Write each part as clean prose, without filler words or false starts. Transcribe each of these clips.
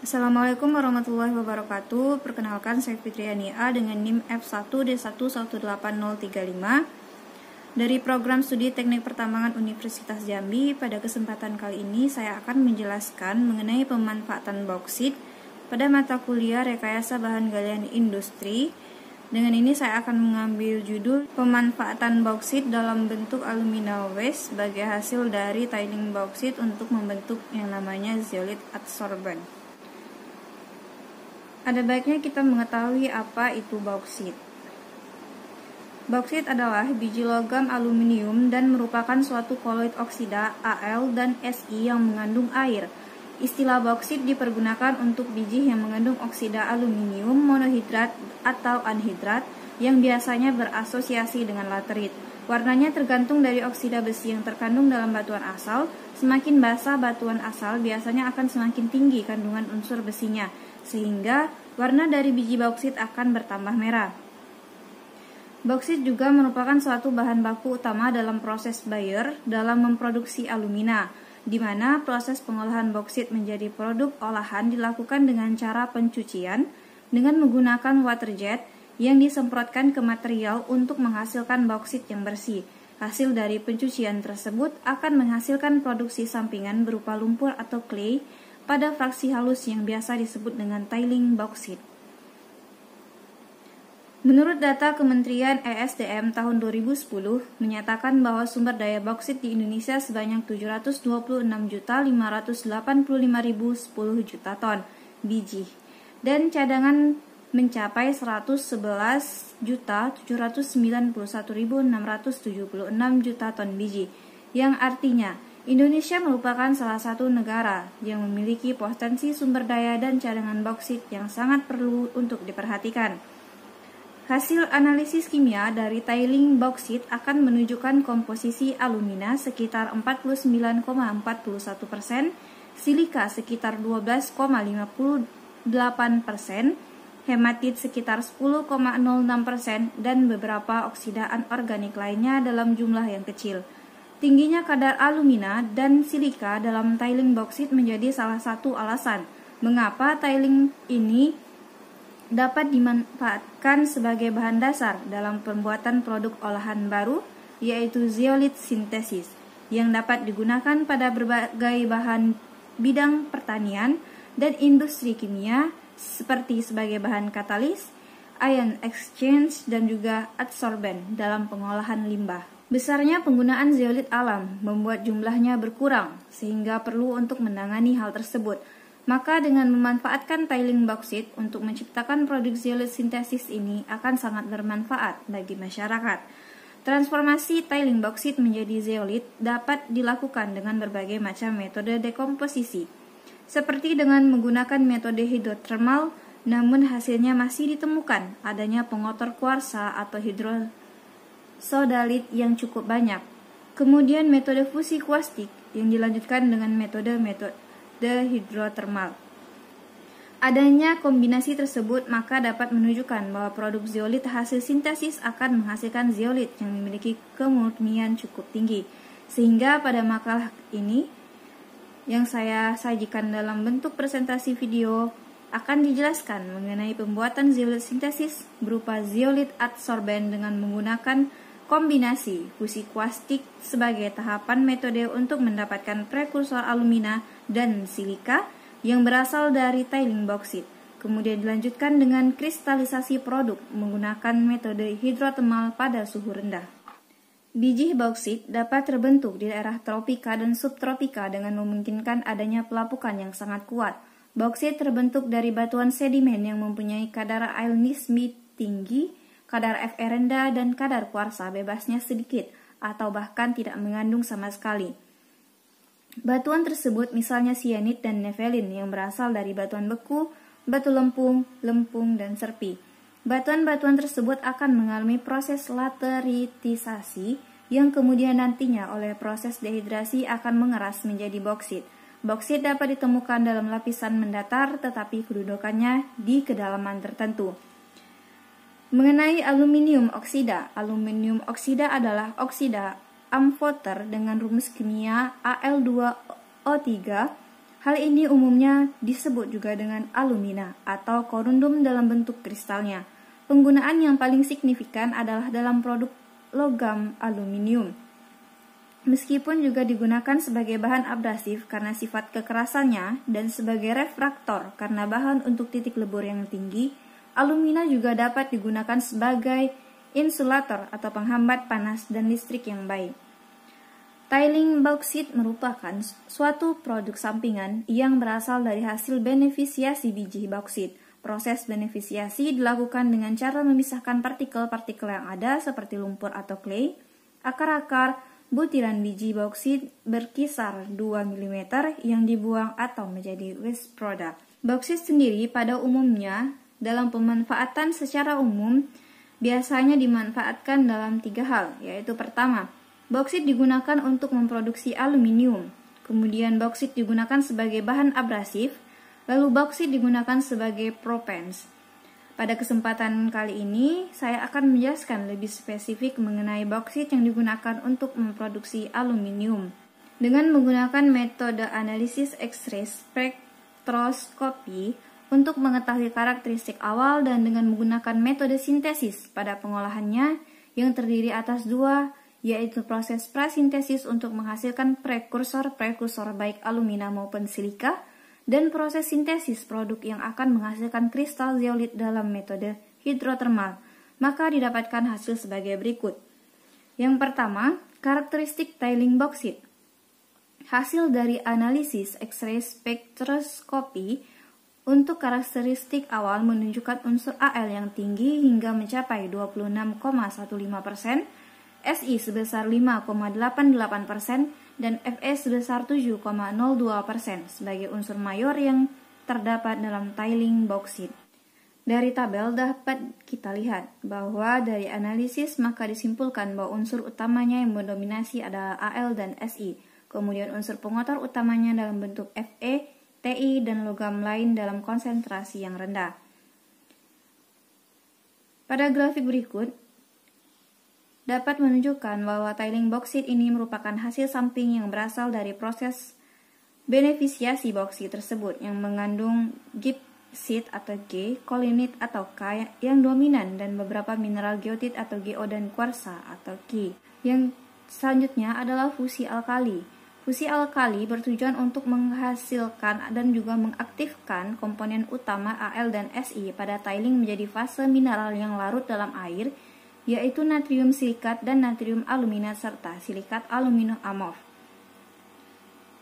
Assalamualaikum warahmatullahi wabarakatuh. Perkenalkan, saya Fitriani A dengan NIM F1D1118035 dari Program Studi Teknik Pertambangan Universitas Jambi. Pada kesempatan kali ini saya akan menjelaskan mengenai pemanfaatan bauksit pada mata kuliah Rekayasa Bahan Galian Industri. Dengan ini saya akan mengambil judul pemanfaatan bauksit dalam bentuk alumina waste sebagai hasil dari tiling bauksit untuk membentuk yang namanya zeolite adsorbent. Ada baiknya kita mengetahui apa itu bauksit. Bauksit adalah biji logam aluminium dan merupakan suatu koloid oksida Al dan Si yang mengandung air. Istilah bauksit dipergunakan untuk biji yang mengandung oksida aluminium monohidrat atau anhidrat yang biasanya berasosiasi dengan laterit. Warnanya tergantung dari oksida besi yang terkandung dalam batuan asal. Semakin basah batuan asal, biasanya akan semakin tinggi kandungan unsur besinya, sehingga warna dari biji bauksit akan bertambah merah. Bauksit juga merupakan suatu bahan baku utama dalam proses Bayer dalam memproduksi alumina, di mana proses pengolahan bauksit menjadi produk olahan dilakukan dengan cara pencucian dengan menggunakan water jet yang disemprotkan ke material untuk menghasilkan bauksit yang bersih. Hasil dari pencucian tersebut akan menghasilkan produksi sampingan berupa lumpur atau clay pada fraksi halus yang biasa disebut dengan tiling bauksit. Menurut data Kementerian ESDM tahun 2010 menyatakan bahwa sumber daya bauksit di Indonesia sebanyak 726.585.010 juta ton biji dan cadangan mencapai 111.791.676 juta ton biji, yang artinya Indonesia merupakan salah satu negara yang memiliki potensi sumber daya dan cadangan bauksit yang sangat perlu untuk diperhatikan. Hasil analisis kimia dari tiling bauksit akan menunjukkan komposisi alumina sekitar 49,41%, silika sekitar 12,58%, hematit sekitar 10,06%, dan beberapa oksidaan organik lainnya dalam jumlah yang kecil. Tingginya kadar alumina dan silika dalam tiling bauksit menjadi salah satu alasan mengapa tiling ini dapat dimanfaatkan sebagai bahan dasar dalam pembuatan produk olahan baru, yaitu zeolite sintesis, yang dapat digunakan pada berbagai bahan bidang pertanian dan industri kimia, seperti sebagai bahan katalis, ion exchange, dan juga adsorbent dalam pengolahan limbah. Besarnya penggunaan zeolit alam membuat jumlahnya berkurang, sehingga perlu untuk menangani hal tersebut. Maka dengan memanfaatkan tiling bauksit untuk menciptakan produk zeolite sintesis ini akan sangat bermanfaat bagi masyarakat. Transformasi tiling bauksit menjadi zeolit dapat dilakukan dengan berbagai macam metode dekomposisi, seperti dengan menggunakan metode hidrotermal, namun hasilnya masih ditemukan adanya pengotor kuarsa atau hidrosodalit yang cukup banyak. Kemudian metode fusi kuastik yang dilanjutkan dengan metode hidrotermal. Adanya kombinasi tersebut maka dapat menunjukkan bahwa produk zeolit hasil sintesis akan menghasilkan zeolit yang memiliki kemurnian cukup tinggi, sehingga pada makalah ini yang saya sajikan dalam bentuk presentasi video akan dijelaskan mengenai pembuatan zeolite sintesis berupa zeolite adsorbent dengan menggunakan kombinasi fusi kuastik sebagai tahapan metode untuk mendapatkan prekursor alumina dan silika yang berasal dari tiling bauksit. Kemudian dilanjutkan dengan kristalisasi produk menggunakan metode hidrotermal pada suhu rendah. Biji bauksit dapat terbentuk di daerah tropika dan subtropika dengan memungkinkan adanya pelapukan yang sangat kuat. Bauksit terbentuk dari batuan sedimen yang mempunyai kadar ionisme tinggi, kadar Fe rendah, dan kadar kuarsa bebasnya sedikit atau bahkan tidak mengandung sama sekali. Batuan tersebut misalnya sianit dan nefelin yang berasal dari batuan beku, batu lempung, dan serpi. Batuan-batuan tersebut akan mengalami proses lateritisasi yang kemudian nantinya oleh proses dehidrasi akan mengeras menjadi bauksit. Bauksit dapat ditemukan dalam lapisan mendatar tetapi kedudukannya di kedalaman tertentu. Mengenai aluminium oksida adalah oksida amfoter dengan rumus kimia Al2O3 Hal ini umumnya disebut juga dengan alumina atau korundum dalam bentuk kristalnya. Penggunaan yang paling signifikan adalah dalam produk logam aluminium. Meskipun juga digunakan sebagai bahan abrasif karena sifat kekerasannya dan sebagai refraktor karena bahan untuk titik lebur yang tinggi, alumina juga dapat digunakan sebagai insulator atau penghambat panas dan listrik yang baik. Tiling bauksit merupakan suatu produk sampingan yang berasal dari hasil beneficiasi biji bauksit. Proses beneficiasi dilakukan dengan cara memisahkan partikel-partikel yang ada seperti lumpur atau clay. Akar-akar butiran biji bauksit berkisar 2 mm yang dibuang atau menjadi waste product. Bauksit sendiri pada umumnya dalam pemanfaatan secara umum biasanya dimanfaatkan dalam 3 hal, yaitu pertama, bauksit digunakan untuk memproduksi aluminium, kemudian bauksit digunakan sebagai bahan abrasif, lalu bauksit digunakan sebagai propens. Pada kesempatan kali ini, saya akan menjelaskan lebih spesifik mengenai bauksit yang digunakan untuk memproduksi aluminium. Dengan menggunakan metode analisis X-ray spektroskopi untuk mengetahui karakteristik awal dan dengan menggunakan metode sintesis pada pengolahannya yang terdiri atas 2, yaitu proses prasintesis untuk menghasilkan prekursor baik alumina maupun silika, dan proses sintesis produk yang akan menghasilkan kristal zeolit dalam metode hidrotermal, maka didapatkan hasil sebagai berikut. Yang pertama, karakteristik tiling bauksit. Hasil dari analisis X-ray spektroskopi untuk karakteristik awal menunjukkan unsur Al yang tinggi hingga mencapai 26,15%, Si sebesar 5,88% dan Fe sebesar 7,02% sebagai unsur mayor yang terdapat dalam tiling bauksit. Dari tabel dapat kita lihat bahwa dari analisis maka disimpulkan bahwa unsur utamanya yang mendominasi adalah Al dan Si, kemudian unsur pengotor utamanya dalam bentuk Fe, Ti, dan logam lain dalam konsentrasi yang rendah. Pada grafik berikut, dapat menunjukkan bahwa tiling bauksit ini merupakan hasil samping yang berasal dari proses beneficiasi bauksit tersebut yang mengandung gipsit atau G, kolinit atau K yang dominan dan beberapa mineral geotit atau Go dan kuarsa atau K. Yang selanjutnya adalah fusi alkali. Fusi alkali bertujuan untuk menghasilkan dan juga mengaktifkan komponen utama Al dan Si pada tiling menjadi fase mineral yang larut dalam air, yaitu natrium silikat dan natrium aluminat serta silikat alumino amorf.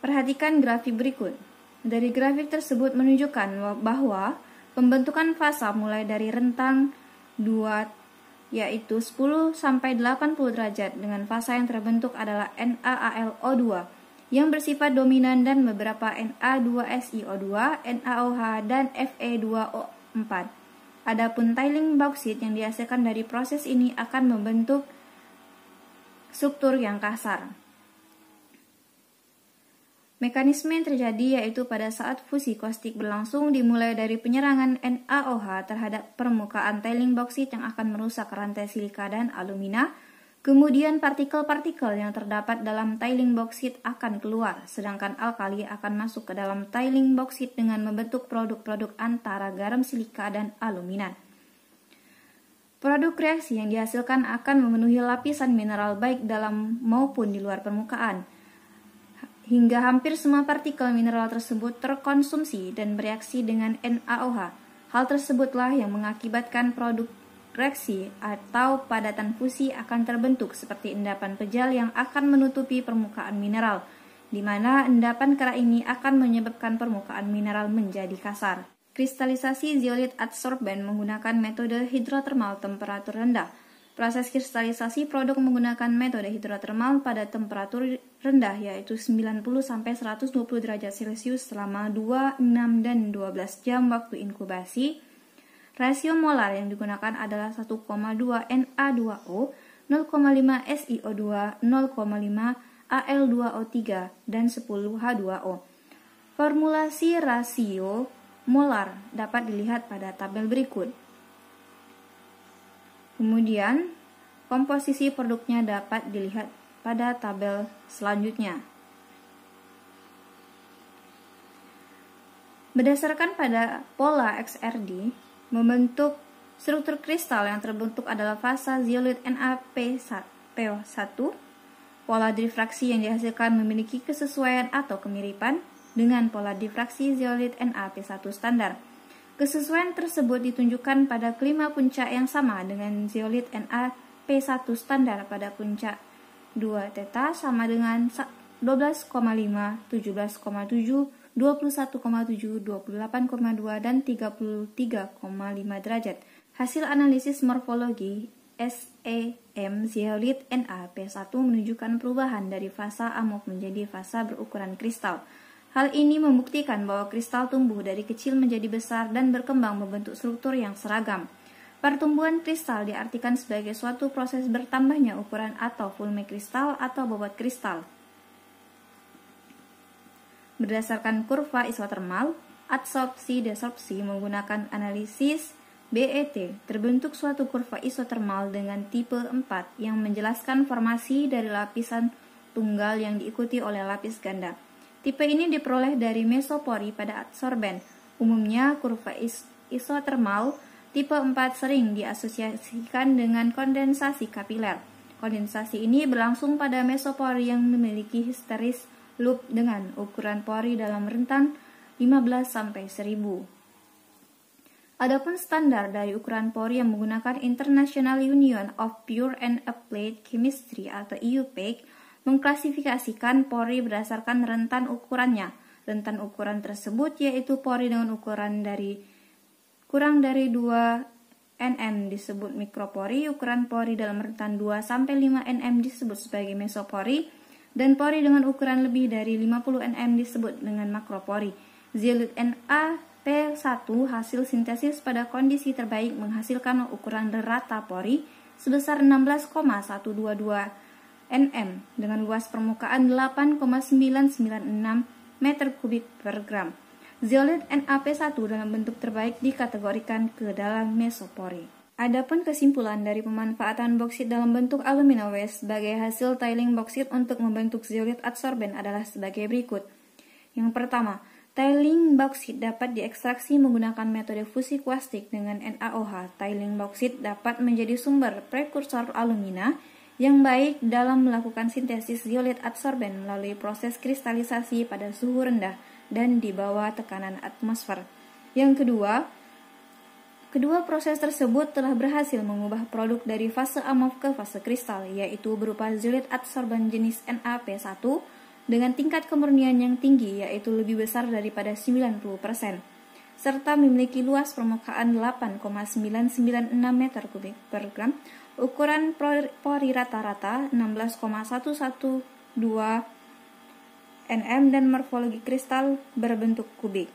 Perhatikan grafik berikut. Dari grafik tersebut menunjukkan bahwa pembentukan fasa mulai dari rentang 2 yaitu 10 sampai 80 derajat dengan fasa yang terbentuk adalah NaAlO2 yang bersifat dominan dan beberapa Na2SiO2, NaOH dan Fe2O4. Adapun tiling bauksit yang dihasilkan dari proses ini akan membentuk struktur yang kasar. Mekanisme yang terjadi yaitu pada saat fusi kaustik berlangsung dimulai dari penyerangan NaOH terhadap permukaan tiling bauksit yang akan merusak rantai silika dan alumina. Kemudian partikel-partikel yang terdapat dalam tiling bauksit akan keluar, sedangkan alkali akan masuk ke dalam tiling bauksit dengan membentuk produk-produk antara garam silika dan alumina. Produk reaksi yang dihasilkan akan memenuhi lapisan mineral baik dalam maupun di luar permukaan, hingga hampir semua partikel mineral tersebut terkonsumsi dan bereaksi dengan NaOH. Hal tersebutlah yang mengakibatkan produk reaksi atau padatan fusi akan terbentuk seperti endapan pejal yang akan menutupi permukaan mineral, di mana endapan kerak ini akan menyebabkan permukaan mineral menjadi kasar. Kristalisasi zeolit adsorben menggunakan metode hidrotermal temperatur rendah. Proses kristalisasi produk menggunakan metode hidrotermal pada temperatur rendah yaitu 90-120 derajat Celcius selama 2, 6, dan 12 jam waktu inkubasi. Rasio molar yang digunakan adalah 1,2 Na2O, 0,5 SiO2, 0,5 Al2O3, dan 10 H2O. Formulasi rasio molar dapat dilihat pada tabel berikut. Kemudian, komposisi produknya dapat dilihat pada tabel selanjutnya. Berdasarkan pada pola XRD, membentuk struktur kristal yang terbentuk adalah fasa zeolit NaPO1. Pola difraksi yang dihasilkan memiliki kesesuaian atau kemiripan dengan pola difraksi zeolit NaP1 standar. Kesesuaian tersebut ditunjukkan pada kelima puncak yang sama dengan zeolit NaP1 standar pada puncak 2 θ sama dengan 12,5, 17,7, 21,7, 28,2, dan 33,5 derajat. Hasil analisis morfologi SEM zeolit NaP1 menunjukkan perubahan dari fasa amorf menjadi fasa berukuran kristal. Hal ini membuktikan bahwa kristal tumbuh dari kecil menjadi besar dan berkembang membentuk struktur yang seragam. Pertumbuhan kristal diartikan sebagai suatu proses bertambahnya ukuran atau volume kristal atau bobot kristal. Berdasarkan kurva isotermal, adsorpsi-desorpsi menggunakan analisis BET, terbentuk suatu kurva isotermal dengan tipe 4 yang menjelaskan formasi dari lapisan tunggal yang diikuti oleh lapis ganda. Tipe ini diperoleh dari mesopori pada adsorben. Umumnya, kurva isotermal tipe 4 sering diasosiasikan dengan kondensasi kapiler. Kondensasi ini berlangsung pada mesopori yang memiliki histeris loop dengan ukuran pori dalam rentan 15-1000. Adapun standar dari ukuran pori yang menggunakan International Union of Pure and Applied Chemistry atau EUPAC mengklasifikasikan pori berdasarkan rentan ukurannya. Rentan ukuran tersebut yaitu pori dengan ukuran kurang dari 2 nm disebut mikropori, ukuran pori dalam rentan 2-5 nm disebut sebagai mesopori, dan pori dengan ukuran lebih dari 50 nm disebut dengan makropori. Zeolit NaP1 hasil sintesis pada kondisi terbaik menghasilkan ukuran rata pori sebesar 16,122 nm dengan luas permukaan 8,996 meter kubik per gram. Zeolit NaP1 dalam bentuk terbaik dikategorikan ke dalam mesopori. Adapun kesimpulan dari pemanfaatan boksit dalam bentuk alumina waste sebagai hasil tiling boksit untuk membentuk zeolit adsorben adalah sebagai berikut. Yang pertama, tiling boksit dapat diekstraksi menggunakan metode fusi kuastik dengan NaOH. Tiling boksit dapat menjadi sumber prekursor alumina yang baik dalam melakukan sintesis zeolit adsorben melalui proses kristalisasi pada suhu rendah dan di bawah tekanan atmosfer. Yang kedua proses tersebut telah berhasil mengubah produk dari fase amorf ke fase kristal, yaitu berupa zeolit adsorben jenis NaP1 dengan tingkat kemurnian yang tinggi, yaitu lebih besar daripada 90%, serta memiliki luas permukaan 8,996 meter kubik per gram, ukuran pori rata-rata 16,112 nm dan morfologi kristal berbentuk kubik.